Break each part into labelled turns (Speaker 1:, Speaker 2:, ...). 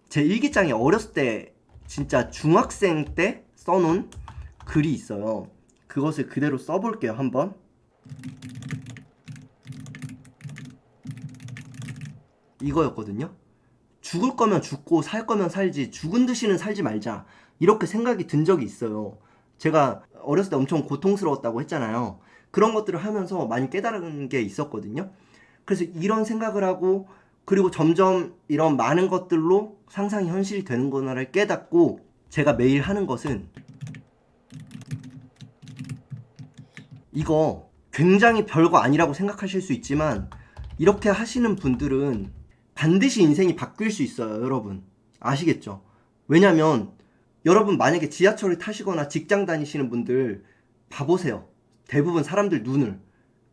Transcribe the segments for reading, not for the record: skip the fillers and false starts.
Speaker 1: 제 일기장에 어렸을 때 진짜 중학생 때 써놓은 글이 있어요. 그것을 그대로 써볼게요, 한번. 이거였거든요. 죽을 거면 죽고 살 거면 살지, 죽은 듯이는 살지 말자, 이렇게 생각이 든 적이 있어요. 제가 어렸을 때 엄청 고통스러웠다고 했잖아요. 그런 것들을 하면서 많이 깨달은 게 있었거든요. 그래서 이런 생각을 하고, 그리고 점점 이런 많은 것들로 상상이 현실이 되는구나를 깨닫고, 제가 매일 하는 것은, 이거 굉장히 별거 아니라고 생각하실 수 있지만 이렇게 하시는 분들은 반드시 인생이 바뀔 수 있어요, 여러분. 아시겠죠? 왜냐면 여러분 만약에 지하철을 타시거나 직장 다니시는 분들 봐보세요. 대부분 사람들 눈을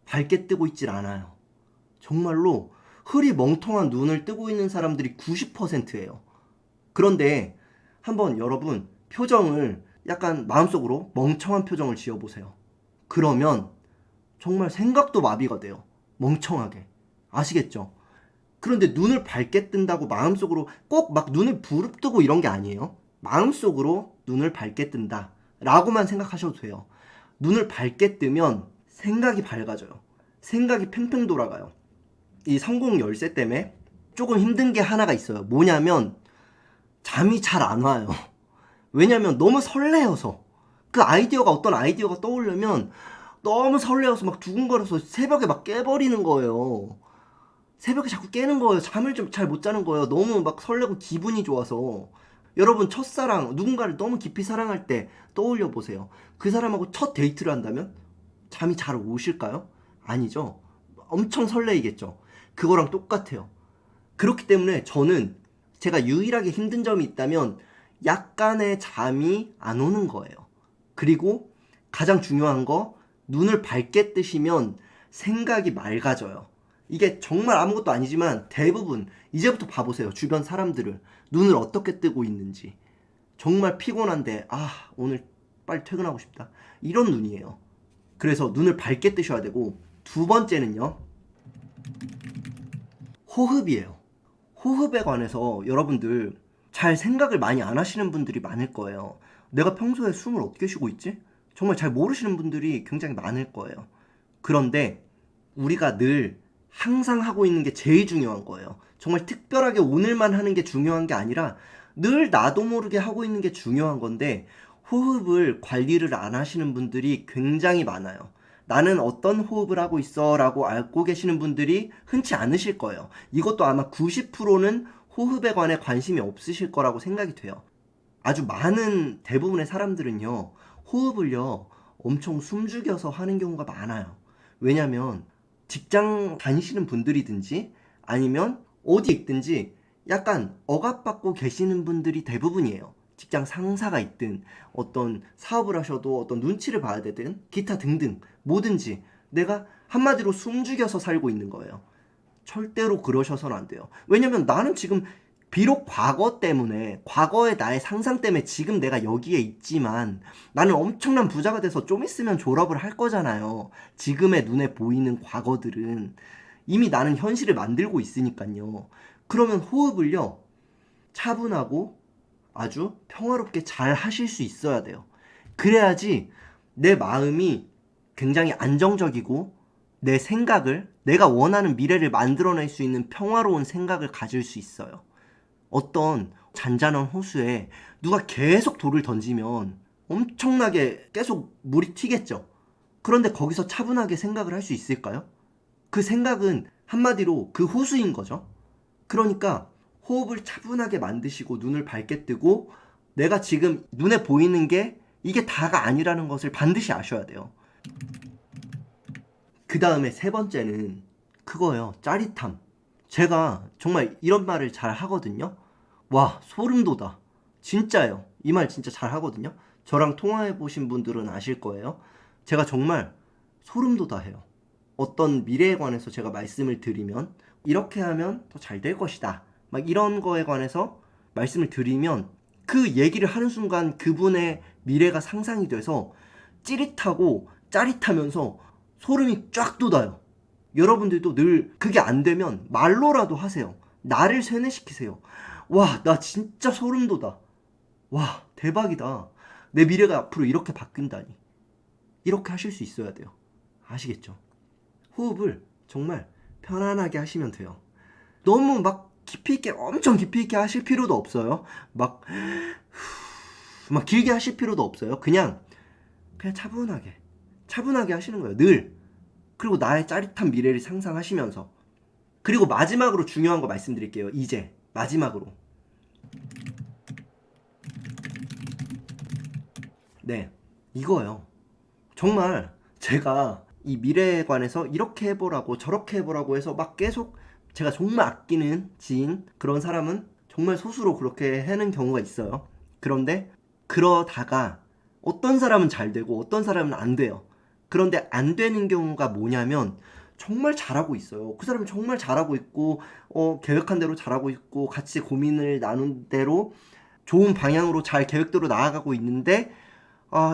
Speaker 1: 밝게 뜨고 있질 않아요. 정말로 흐리멍텅한 눈을 뜨고 있는 사람들이 90%예요. 그런데 한번 여러분 표정을 약간 마음속으로 멍청한 표정을 지어보세요. 그러면 정말 생각도 마비가 돼요. 멍청하게. 아시겠죠? 그런데 눈을 밝게 뜬다고 마음속으로 꼭 막 눈을 부릅뜨고 이런 게 아니에요. 마음속으로 눈을 밝게 뜬다 라고만 생각하셔도 돼요. 눈을 밝게 뜨면 생각이 밝아져요. 생각이 팽팽 돌아가요. 이 성공 열쇠 때문에 조금 힘든 게 하나가 있어요. 뭐냐면 잠이 잘 안 와요. 왜냐면 너무 설레어서. 그 아이디어가 어떤 아이디어가 떠오르면 너무 설레어서 막 두근거려서 새벽에 막 깨버리는 거예요. 새벽에 자꾸 깨는 거예요. 잠을 좀 잘 못 자는 거예요. 너무 막 설레고 기분이 좋아서. 여러분 첫사랑, 누군가를 너무 깊이 사랑할 때 떠올려 보세요. 그 사람하고 첫 데이트를 한다면 잠이 잘 오실까요? 아니죠. 엄청 설레이겠죠. 그거랑 똑같아요. 그렇기 때문에 저는 제가 유일하게 힘든 점이 있다면 약간의 잠이 안 오는 거예요. 그리고 가장 중요한 거, 눈을 밝게 뜨시면 생각이 맑아져요. 이게 정말 아무것도 아니지만 대부분 이제부터 봐보세요. 주변 사람들을 눈을 어떻게 뜨고 있는지. 정말 피곤한데 오늘 빨리 퇴근하고 싶다, 이런 눈이에요. 그래서 눈을 밝게 뜨셔야 되고, 두 번째는요, 호흡이에요. 호흡에 관해서 여러분들 잘 생각을 많이 안 하시는 분들이 많을 거예요. 내가 평소에 숨을 어떻게 쉬고 있지? 정말 잘 모르시는 분들이 굉장히 많을 거예요. 그런데 우리가 늘 항상 하고 있는 게 제일 중요한 거예요. 정말 특별하게 오늘만 하는 게 중요한 게 아니라 늘 나도 모르게 하고 있는 게 중요한 건데, 호흡을 관리를 안 하시는 분들이 굉장히 많아요. 나는 어떤 호흡을 하고 있어 라고 알고 계시는 분들이 흔치 않으실 거예요. 이것도 아마 90%는 호흡에 관해 관심이 없으실 거라고 생각이 돼요. 아주 많은 대부분의 사람들은요, 호흡을요 엄청 숨죽여서 하는 경우가 많아요. 왜냐면 직장 다니시는 분들이든지 아니면 어디 있든지 약간 억압받고 계시는 분들이 대부분이에요. 직장 상사가 있든 어떤 사업을 하셔도 어떤 눈치를 봐야 되든 기타 등등 뭐든지 내가 한마디로 숨죽여서 살고 있는 거예요. 절대로 그러셔서는 안 돼요. 왜냐면 나는 지금 비록 과거 때문에, 과거의 나의 상상 때문에 지금 내가 여기에 있지만 나는 엄청난 부자가 돼서 좀 있으면 졸업을 할 거잖아요. 지금의 눈에 보이는 과거들은 이미 나는 현실을 만들고 있으니까요. 그러면 호흡을요, 차분하고 아주 평화롭게 잘 하실 수 있어야 돼요. 그래야지 내 마음이 굉장히 안정적이고 내 생각을, 내가 원하는 미래를 만들어낼 수 있는 평화로운 생각을 가질 수 있어요. 어떤 잔잔한 호수에 누가 계속 돌을 던지면 엄청나게 계속 물이 튀겠죠. 그런데 거기서 차분하게 생각을 할 수 있을까요? 그 생각은 한마디로 그 호수인 거죠. 그러니까 호흡을 차분하게 만드시고 눈을 밝게 뜨고, 내가 지금 눈에 보이는 게 이게 다가 아니라는 것을 반드시 아셔야 돼요. 그 다음에 세 번째는 그거예요. 짜릿함. 제가 정말 이런 말을 잘 하거든요. 와, 소름 돋아. 진짜예요. 이 말 진짜 잘 하거든요. 저랑 통화해 보신 분들은 아실 거예요. 제가 정말 소름 돋아 해요. 어떤 미래에 관해서 제가 말씀을 드리면 이렇게 하면 더 잘 될 것이다, 막 이런 거에 관해서 말씀을 드리면 그 얘기를 하는 순간 그분의 미래가 상상이 돼서 찌릿하고 짜릿하면서 소름이 쫙 돋아요. 여러분들도 늘 그게 안 되면 말로라도 하세요. 나를 세뇌시키세요. 와, 나 진짜 소름 돋아. 와, 대박이다. 내 미래가 앞으로 이렇게 바뀐다니. 이렇게 하실 수 있어야 돼요. 아시겠죠? 호흡을 정말 편안하게 하시면 돼요. 너무 막 깊이 있게, 엄청 깊이 있게 하실 필요도 없어요. 막 길게 하실 필요도 없어요. 그냥 차분하게 하시는 거예요. 늘. 그리고 나의 짜릿한 미래를 상상하시면서. 그리고 마지막으로 중요한 거 말씀드릴게요. 이제 마지막으로. 네, 이거요. 정말 제가 이 미래에 관해서 이렇게 해보라고 저렇게 해보라고 해서 막 계속 제가 정말 아끼는 지인 그런 사람은 정말 소수로 그렇게 하는 경우가 있어요. 그런데 그러다가 어떤 사람은 잘 되고 어떤 사람은 안 돼요. 그런데 안 되는 경우가 뭐냐면 정말 잘하고 있어요. 그 사람이 정말 잘하고 있고 계획한 대로 잘하고 있고 같이 고민을 나눈 대로 좋은 방향으로 잘 계획대로 나아가고 있는데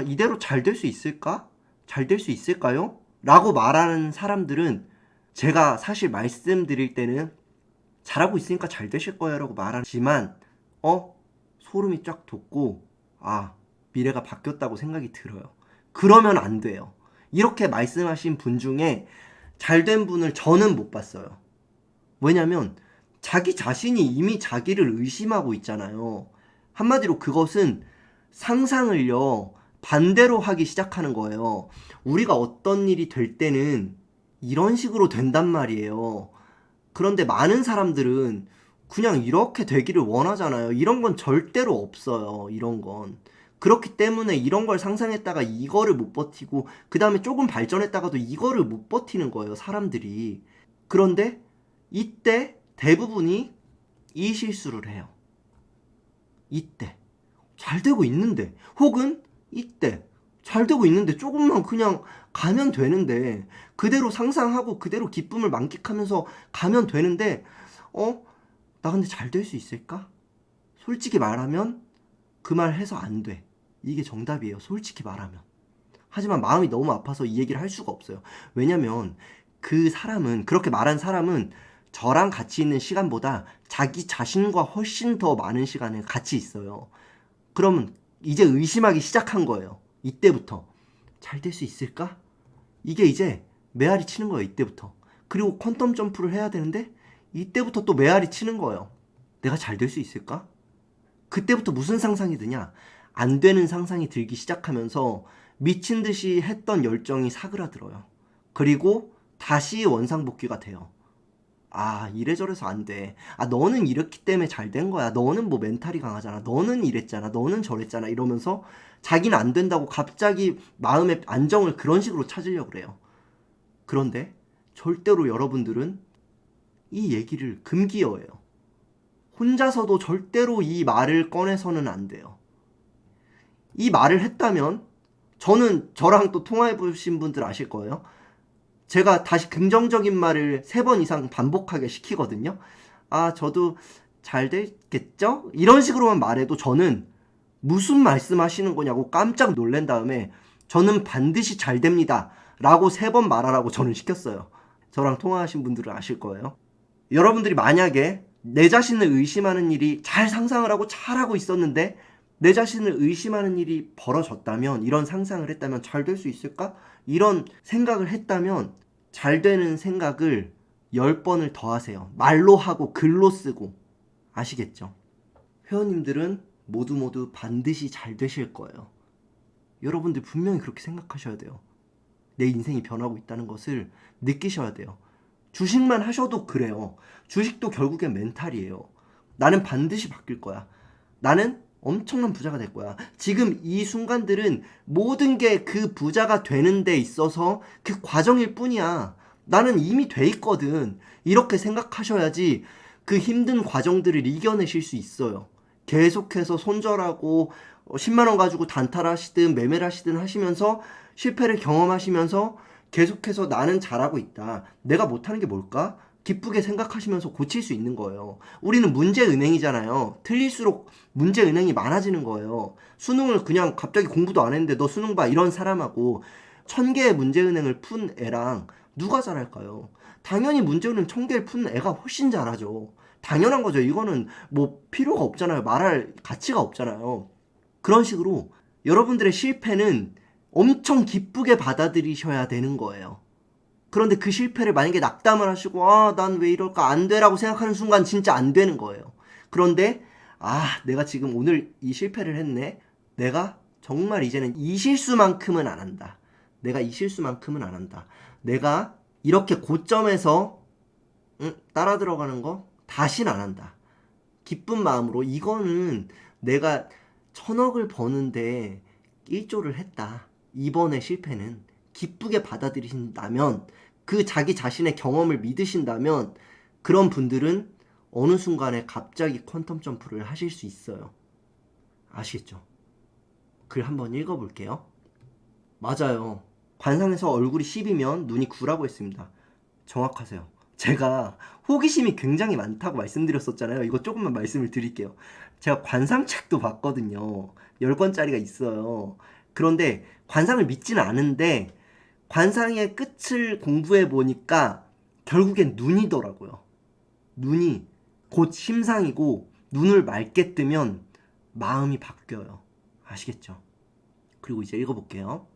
Speaker 1: 이대로 잘 될 수 있을까? 잘 될 수 있을까요? 라고 말하는 사람들은 제가 사실 말씀드릴 때는 잘하고 있으니까 잘 되실 거예요 라고 말하지만 소름이 쫙 돋고 미래가 바뀌었다고 생각이 들어요. 그러면 안 돼요. 이렇게 말씀하신 분 중에 잘된 분을 저는 못 봤어요. 왜냐면 자기 자신이 이미 자기를 의심하고 있잖아요. 한마디로 그것은 상상을요, 반대로 하기 시작하는 거예요. 우리가 어떤 일이 될 때는 이런 식으로 된단 말이에요. 그런데 많은 사람들은 그냥 이렇게 되기를 원하잖아요. 이런 건 절대로 없어요. 이런 건. 그렇기 때문에 이런 걸 상상했다가 이거를 못 버티고 그 다음에 조금 발전했다가도 이거를 못 버티는 거예요. 사람들이. 그런데 이때 대부분이 이 실수를 해요. 이때. 잘 되고 있는데 혹은 이때 잘 되고 있는데 조금만 그냥 가면 되는데 그대로 상상하고 그대로 기쁨을 만끽하면서 가면 되는데 나 근데 잘 될 수 있을까? 솔직히 말하면 그 말 해서 안 돼. 이게 정답이에요. 솔직히 말하면. 하지만 마음이 너무 아파서 이 얘기를 할 수가 없어요. 왜냐면 그 사람은 그렇게 말한 사람은 저랑 같이 있는 시간보다 자기 자신과 훨씬 더 많은 시간을 같이 있어요. 그러면 이제 의심하기 시작한 거예요. 이때부터. 잘 될 수 있을까? 이게 이제 메아리 치는 거예요. 이때부터. 그리고 퀀텀 점프를 해야 되는데 이때부터 또 메아리 치는 거예요. 내가 잘 될 수 있을까? 그때부터 무슨 상상이 드냐? 안 되는 상상이 들기 시작하면서 미친 듯이 했던 열정이 사그라들어요. 그리고 다시 원상복귀가 돼요. 이래저래서 안 돼. 너는 이렇기 때문에 잘 된 거야. 너는 뭐 멘탈이 강하잖아. 너는 이랬잖아. 너는 저랬잖아. 이러면서 자기는 안 된다고 갑자기 마음의 안정을 그런 식으로 찾으려고 그래요. 그런데 절대로 여러분들은 이 얘기를 금기어예요. 혼자서도 절대로 이 말을 꺼내서는 안 돼요. 이 말을 했다면 저랑 또 통화해보신 분들 아실 거예요. 제가 다시 긍정적인 말을 3번 이상 반복하게 시키거든요. 저도 잘 되겠죠? 이런 식으로만 말해도 저는 무슨 말씀하시는 거냐고 깜짝 놀란 다음에 저는 반드시 잘 됩니다 라고 3번 말하라고 저는 시켰어요. 저랑 통화하신 분들은 아실 거예요. 여러분들이 만약에 내 자신을 의심하는 일이 잘 상상을 하고 잘하고 있었는데 내 자신을 의심하는 일이 벌어졌다면, 이런 상상을 했다면 잘 될 수 있을까? 이런 생각을 했다면 잘 되는 생각을 10번을 더 하세요. 말로 하고 글로 쓰고. 아시겠죠? 회원님들은 모두 반드시 잘 되실 거예요. 여러분들 분명히 그렇게 생각하셔야 돼요. 내 인생이 변하고 있다는 것을 느끼셔야 돼요. 주식만 하셔도 그래요. 주식도 결국엔 멘탈이에요. 나는 반드시 바뀔 거야. 나는 엄청난 부자가 될 거야. 지금 이 순간들은 모든 게 그 부자가 되는 데 있어서 그 과정일 뿐이야. 나는 이미 돼 있거든. 이렇게 생각하셔야지 그 힘든 과정들을 이겨내실 수 있어요. 계속해서 손절하고 10만 원 가지고 단타하시든 매매를 하시든 하시면서 실패를 경험하시면서 계속해서 나는 잘하고 있다. 내가 못하는 게 뭘까? 기쁘게 생각하시면서 고칠 수 있는 거예요. 우리는 문제은행이잖아요. 틀릴수록 문제은행이 많아지는 거예요. 수능을 그냥 갑자기 공부도 안 했는데 너 수능 봐 이런 사람하고 1000개의 문제은행을 푼 애랑 누가 잘할까요? 당연히 문제은행 1000개를 푼 애가 훨씬 잘하죠. 당연한 거죠. 이거는 뭐 필요가 없잖아요. 말할 가치가 없잖아요. 그런 식으로 여러분들의 실패는 엄청 기쁘게 받아들이셔야 되는 거예요. 그런데 그 실패를 만약에 낙담을 하시고 난 왜 이럴까 안 돼라고 생각하는 순간 진짜 안 되는 거예요. 그런데 내가 지금 오늘 이 실패를 했네. 내가 정말 이제는 이 실수만큼은 안 한다. 내가 이 실수만큼은 안 한다. 내가 이렇게 고점에서 따라 들어가는 거 다시는 안 한다. 기쁜 마음으로 이거는 내가 1,000억을 버는데 1조를 했다. 이번의 실패는 기쁘게 받아들이신다면, 그 자기 자신의 경험을 믿으신다면 그런 분들은 어느 순간에 갑자기 퀀텀 점프를 하실 수 있어요. 아시겠죠? 글 한번 읽어볼게요. 맞아요. 관상에서 얼굴이 10이면 눈이 9라고 했습니다. 정확하세요. 제가 호기심이 굉장히 많다고 말씀드렸었잖아요. 이거 조금만 말씀을 드릴게요. 제가 관상책도 봤거든요. 10권짜리가 있어요. 그런데 관상을 믿지는 않은데 관상의 끝을 공부해 보니까 결국엔 눈이더라고요. 눈이 곧 심상이고 눈을 맑게 뜨면 마음이 바뀌어요. 아시겠죠? 그리고 이제 읽어볼게요.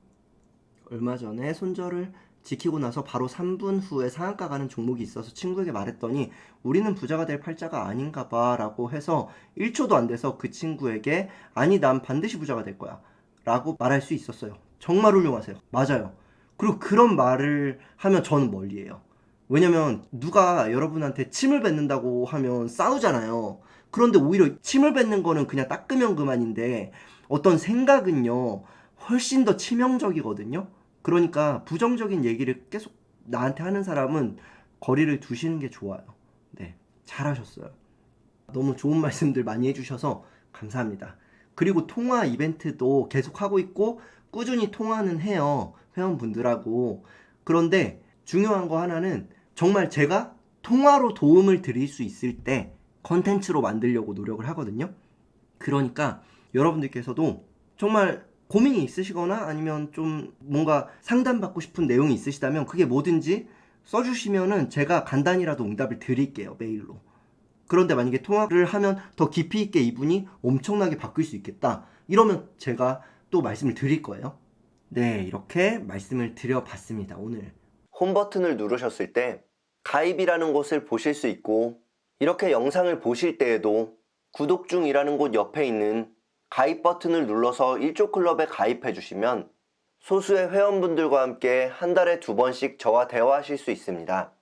Speaker 1: 얼마 전에 손절을 지키고 나서 바로 3분 후에 상한가 가는 종목이 있어서 친구에게 말했더니 우리는 부자가 될 팔자가 아닌가 봐 라고 해서 1초도 안 돼서 그 친구에게 아니 난 반드시 부자가 될 거야 라고 말할 수 있었어요. 정말 훌륭하세요. 맞아요. 그리고 그런 말을 하면 저는 멀리해요. 왜냐면 누가 여러분한테 침을 뱉는다고 하면 싸우잖아요. 그런데 오히려 침을 뱉는 거는 그냥 닦으면 그만인데 어떤 생각은요 훨씬 더 치명적이거든요. 그러니까 부정적인 얘기를 계속 나한테 하는 사람은 거리를 두시는 게 좋아요. 네, 잘하셨어요. 너무 좋은 말씀들 많이 해주셔서 감사합니다. 그리고 통화 이벤트도 계속 하고 있고 꾸준히 통화는 해요. 회원분들하고. 그런데 중요한 거 하나는 정말 제가 통화로 도움을 드릴 수 있을 때 컨텐츠로 만들려고 노력을 하거든요. 그러니까 여러분들께서도 정말 고민이 있으시거나 아니면 좀 뭔가 상담받고 싶은 내용이 있으시다면 그게 뭐든지 써주시면은 제가 간단히라도 응답을 드릴게요. 메일로. 그런데 만약에 통화를 하면 더 깊이 있게 이분이 엄청나게 바뀔 수 있겠다. 이러면 제가 또 말씀을 드릴 거예요. 네, 이렇게 말씀을 드려봤습니다. 오늘 홈 버튼을 누르셨을 때 가입이라는 곳을 보실 수 있고 이렇게 영상을 보실 때에도 구독 중이라는 곳 옆에 있는 가입 버튼을 눌러서 1조 클럽에 가입해 주시면 소수의 회원분들과 함께 한 달에 2번씩 저와 대화하실 수 있습니다.